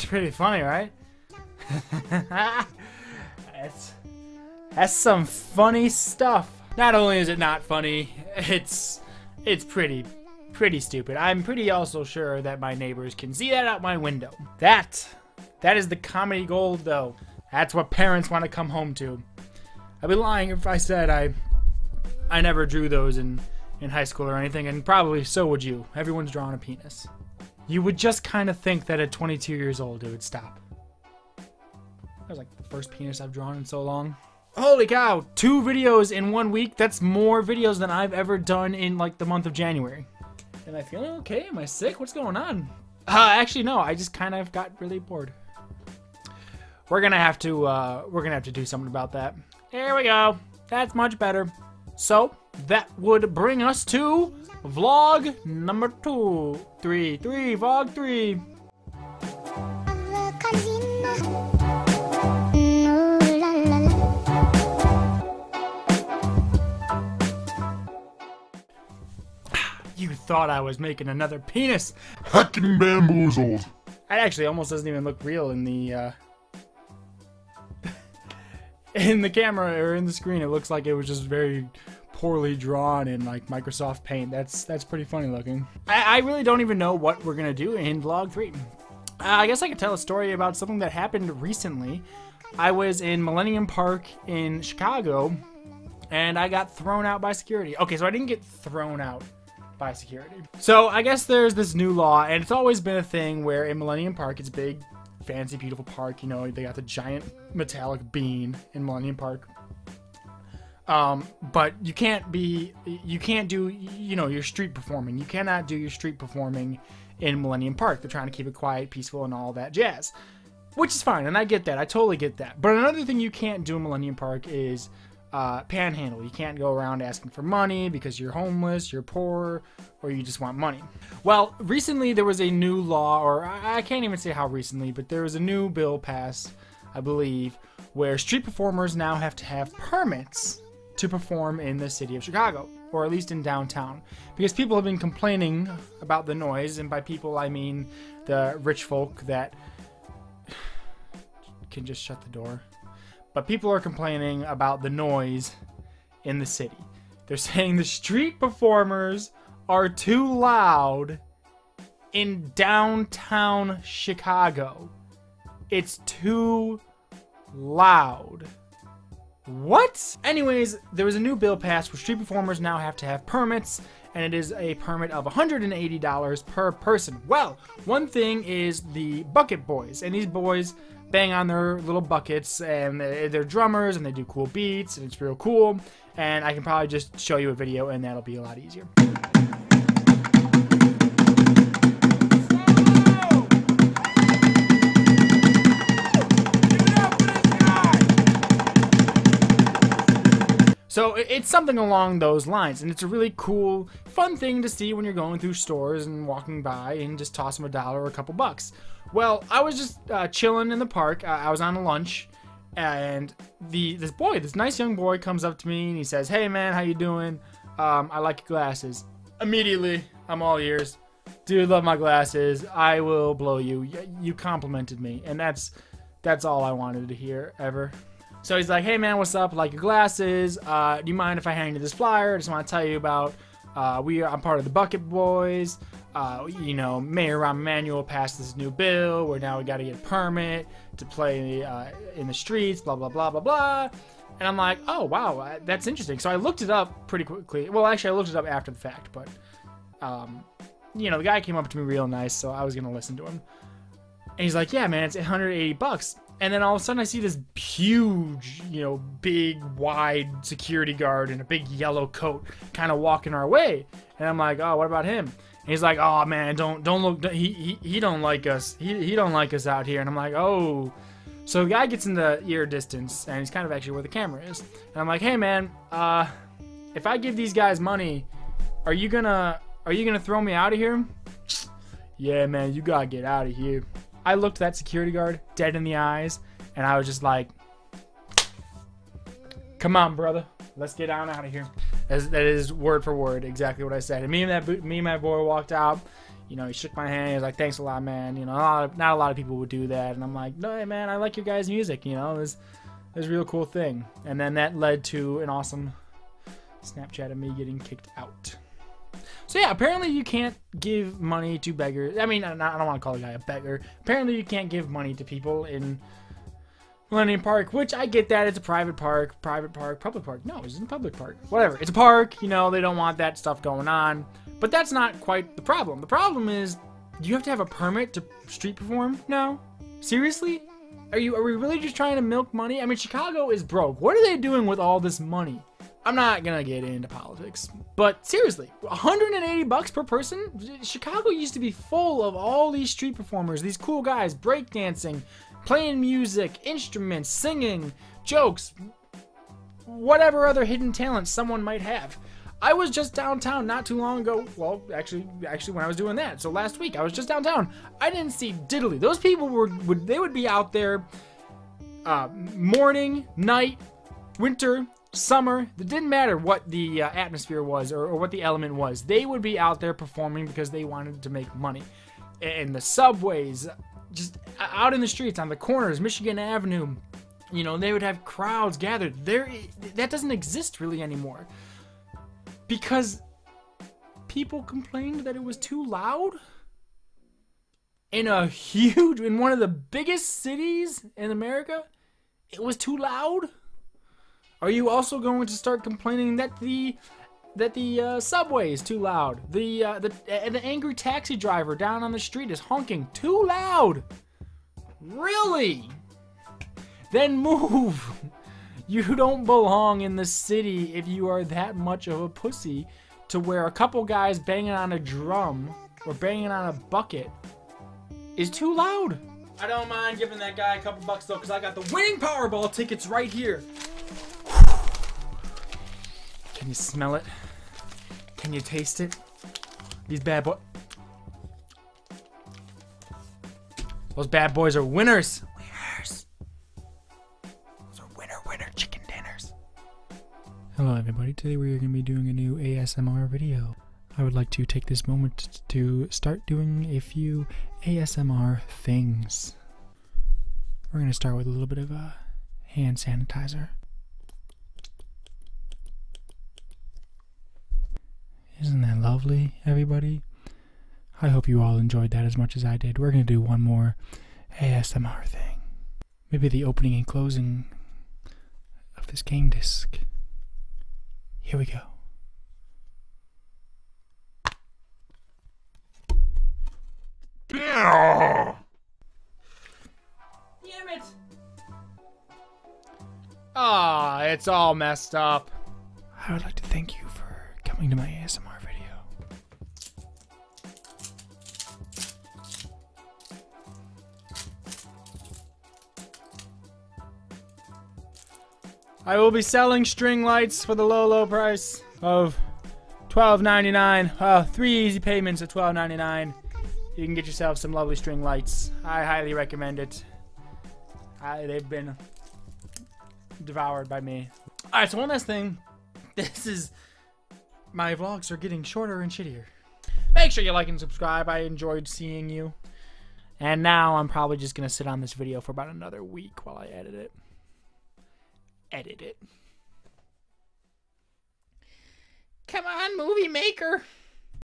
Pretty funny, right? That's some funny stuff. Not only is it not funny, it's pretty stupid. I'm pretty also sure that my neighbors can see that out my window. That is the comedy gold, though. That's what parents want to come home to. I'd be lying if I said I never drew those in high school or anything, and probably so would you. Everyone's drawn a penis. You would just kind of think that at 22 years old it would stop. That was like the first penis I've drawn in so long. Holy cow, 2 videos in 1 week? That's more videos than I've ever done in like the month of January. Am I feeling okay? Am I sick? What's going on? Actually no, I just kind of got really bored. We're gonna have to do something about that. There we go. That's much better. So that would bring us to vlog number 3, vlog 3. You thought I was making another penis. Hacking bamboozled. That actually almost doesn't even look real in the in the camera or in the screen. It looks like it was just very poorly drawn in like Microsoft Paint. That's pretty funny looking. I really don't even know what we're gonna do in vlog 3. I guess I could tell a story about something that happened recently. I was in Millennium Park in Chicago and I got thrown out by security. Okay, so I didn't get thrown out by security. So I guess there's this new law, and it's always been a thing where in Millennium Park, it's a big, fancy, beautiful park. You know, they got the giant metallic bean in Millennium Park. But you can't do, you know, your street performing. You cannot do your street performing in Millennium Park. They're trying to keep it quiet, peaceful, and all that jazz. Which is fine, and I get that. I totally get that. But another thing you can't do in Millennium Park is panhandle. You can't go around asking for money because you're homeless, you're poor, or you just want money. Well, recently there was a new law, or I can't even say how recently, but there was a new bill passed, I believe, where street performers now have to have permits to perform in the city of Chicago, or at least in downtown, because people have been complaining about the noise, and by people I mean the rich folk that can just shut the door. But people are complaining about the noise in the city. They're saying the street performers are too loud in downtown Chicago. It's too loud. What? Anyways, there was a new bill passed where street performers now have to have permits, and it is a permit of $180 per person. Well, one thing is the Bucket Boys, and these boys bang on their little buckets, and they're drummers, and they do cool beats, and it's real cool, and I can probably just show you a video, and that'll be a lot easier. So it's something along those lines, and it's a really cool, fun thing to see when you're going through stores and walking by and just toss them $1 or a couple bucks. Well, I was just chilling in the park. I was on a lunch, and this nice young boy comes up to me and he says, "Hey man, how you doing? I like your glasses." Immediately, I'm all ears. "Dude, love my glasses. I will blow you. You complimented me," and that's all I wanted to hear ever. So he's like, "Hey man, what's up? I like your glasses. Do you mind if I hand you this flyer? I just want to tell you about I'm part of the Bucket Boys. You know, Mayor Rahm Emanuel passed this new bill where now we got to get a permit to play in the streets, blah blah blah blah blah." And I'm like, oh, wow, that's interesting. So I looked it up pretty quickly. Well, actually, I looked it up after the fact, but, you know, the guy came up to me real nice, so I was going to listen to him. And he's like, yeah, man, it's $180. And then all of a sudden I see this huge, you know, big, wide security guard in a big yellow coat kind of walking our way. And I'm like, oh, what about him? And he's like, oh, man, don't look. He don't like us. He don't like us out here. And I'm like, oh. So the guy gets in the ear distance, and he's kind of actually where the camera is. And I'm like, hey, man, if I give these guys money, are you gonna throw me out of here? Yeah, man, you gotta get out of here. I looked that security guard dead in the eyes, and I was just like, come on, brother. Let's get on out of here. That is word for word exactly what I said. And me and my boy walked out. You know, he shook my hand. He was like, thanks a lot, man. You know, not a lot of people would do that. And I'm like, no, hey, man, I like your guys' music. You know, it was a real cool thing. And then that led to an awesome Snapchat of me getting kicked out. So yeah, apparently you can't give money to beggars. I mean, I don't want to call a guy a beggar. Apparently you can't give money to people in Millennium Park, which I get that. It's a private park, public park. No, it's a public park. Whatever. It's a park. You know, they don't want that stuff going on. But that's not quite the problem. The problem is, do you have to have a permit to street perform now? Seriously? Are we really just trying to milk money? I mean, Chicago is broke. What are they doing with all this money? I'm not gonna get into politics, but seriously, $180 per person? Chicago used to be full of all these street performers, these cool guys, breakdancing, playing music, instruments, singing, jokes, whatever other hidden talents someone might have. I was just downtown not too long ago. Well, actually when I was doing that. So last week I was just downtown. I didn't see diddly. Those people would be out there morning, night, winter, summer. It didn't matter what the atmosphere was or what the element was. They would be out there performing because they wanted to make money. In the subways, just out in the streets, on the corners, Michigan Avenue, you know, they would have crowds gathered. That doesn't exist really anymore. Because people complained that it was too loud in one of the biggest cities in America. It was too loud. Are you also going to start complaining that the subway is too loud? The angry taxi driver down on the street is honking too loud. Really? Then move. You don't belong in the city if you are that much of a pussy to where a couple guys banging on a drum or banging on a bucket is too loud. I don't mind giving that guy a couple bucks though, because I got the winning Powerball tickets right here. Can you smell it? Can you taste it? These bad boys. Those bad boys are winners. Hello everybody, today we are going to be doing a new ASMR video. I would like to take this moment to start doing a few ASMR things. We're going to start with a little bit of hand sanitizer. Isn't that lovely, everybody? I hope you all enjoyed that as much as I did. We're going to do one more ASMR thing. Maybe the opening and closing of this game disc. Here we go. Yeah. Damn it! Ah, it's all messed up. I would like to thank you for coming to my ASMR video. I will be selling string lights for the low price of $12.99. 3 easy payments of $12.99. You can get yourself some lovely string lights. I highly recommend it. They've been devoured by me. Alright, so one last thing. My vlogs are getting shorter and shittier. Make sure you like and subscribe. I enjoyed seeing you. And now I'm probably just going to sit on this video for about another week while I edit it. Come on, movie maker.